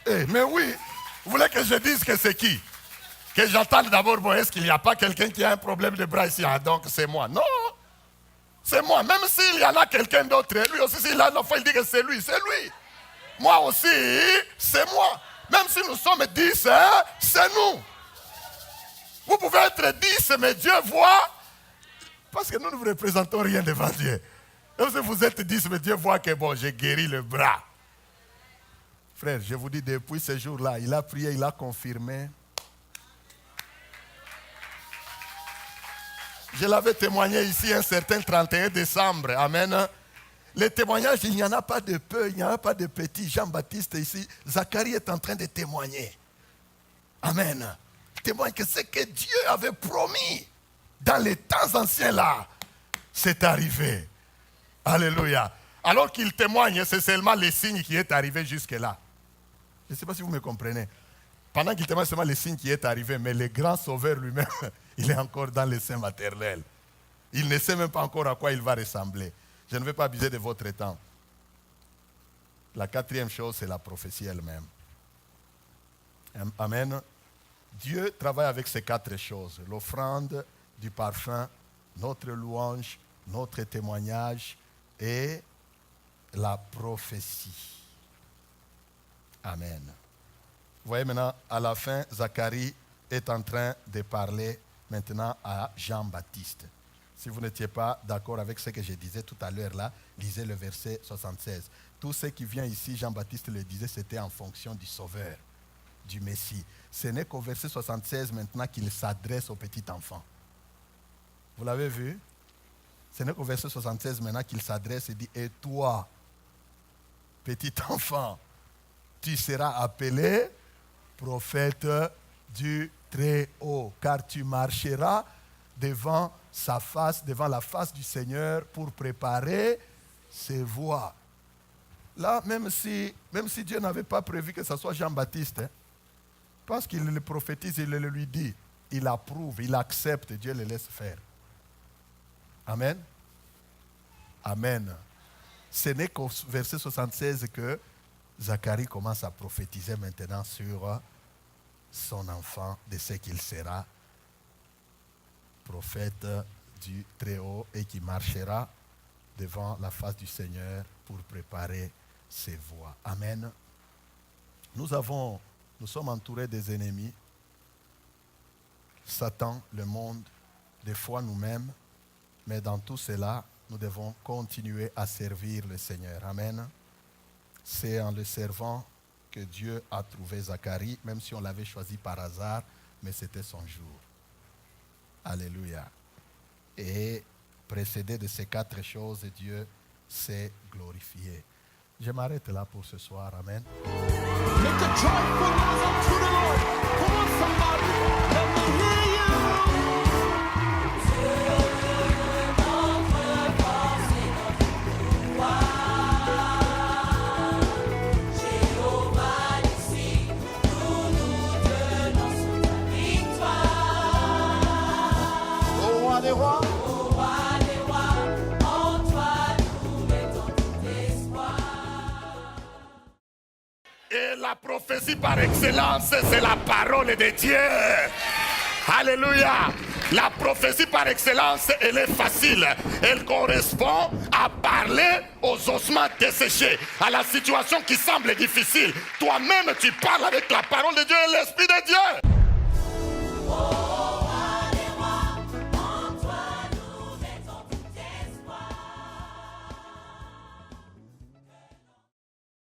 Mais oui, vous voulez que je dise que c'est qui? Que j'entende d'abord, bon, est-ce qu'il n'y a pas quelqu'un qui a un problème de bras ici? Ah, donc c'est moi. Non, C'est moi. Même s'il y en a quelqu'un d'autre, lui aussi, s'il a l'enfant, il dit que c'est lui. C'est lui. Moi aussi, c'est moi. Même si nous sommes 10, hein, c'est nous. Vous pouvez être 10, mais Dieu voit. Parce que nous ne vous représentons rien devant Dieu. Même si vous êtes 10, mais Dieu voit que bon, j'ai guéri le bras. Frère, je vous dis, depuis ce jour-là, il a prié, il a confirmé. Je l'avais témoigné ici un certain 31 décembre. Amen. Les témoignages, il n'y en a pas de peu, il n'y en a pas de petit. Jean-Baptiste ici, Zacharie est en train de témoigner. Amen. Il témoigne que ce que Dieu avait promis dans les temps anciens là, c'est arrivé. Alléluia. Alors qu'il témoigne, c'est seulement les signes qui est arrivé jusque-là. Je ne sais pas si vous me comprenez. Pendant qu'il témoigne, c'est seulement les signes qui est arrivé, mais le grand sauveur lui-même, il est encore dans le sein maternel. Il ne sait même pas encore à quoi il va ressembler. Je ne vais pas abuser de votre temps. La quatrième chose, c'est la prophétie elle-même. Amen. Dieu travaille avec ces 4 choses. L'offrande du parfum, notre louange, notre témoignage et la prophétie. Amen. Vous voyez maintenant, à la fin, Zacharie est en train de parler maintenant à Jean-Baptiste. Si vous n'étiez pas d'accord avec ce que je disais tout à l'heure là, lisez le verset 76. Tout ce qui vient ici, Jean-Baptiste le disait, c'était en fonction du Sauveur, du Messie. Ce n'est qu'au verset 76 maintenant qu'il s'adresse au petit enfant. Vous l'avez vu? Ce n'est qu'au verset 76 maintenant qu'il s'adresse et dit, et toi, petit enfant, tu seras appelé prophète du Très-Haut, car tu marcheras devant sa face, devant la face du Seigneur pour préparer ses voies. Là, même si Dieu n'avait pas prévu que ce soit Jean-Baptiste, parce qu'il le prophétise, il le lui dit, il approuve, il accepte, Dieu le laisse faire. Amen. Amen. Ce n'est qu'au verset 76 que Zacharie commence à prophétiser maintenant sur son enfant, de ce qu'il sera prophète du Très-Haut et qui marchera devant la face du Seigneur pour préparer ses voies. Amen. Nous sommes entourés des ennemis, Satan, le monde, des fois nous-mêmes, mais dans tout cela, nous devons continuer à servir le Seigneur. Amen. C'est en le servant que Dieu a trouvé Zacharie, même si on l'avait choisi par hasard, mais c'était son jour. Alléluia. Et précédé de ces 4 choses, Dieu s'est glorifié. Je m'arrête là pour ce soir. Amen. Make a joyful noise unto the Lord. Come on, somebody. Let me hear you. Au roi des rois. Et la prophétie par excellence, c'est la parole de Dieu. Alléluia. La prophétie par excellence, elle est facile. Elle correspond à parler aux ossements desséchés, à la situation qui semble difficile. Toi-même, tu parles avec la parole de Dieu et l'Esprit de Dieu.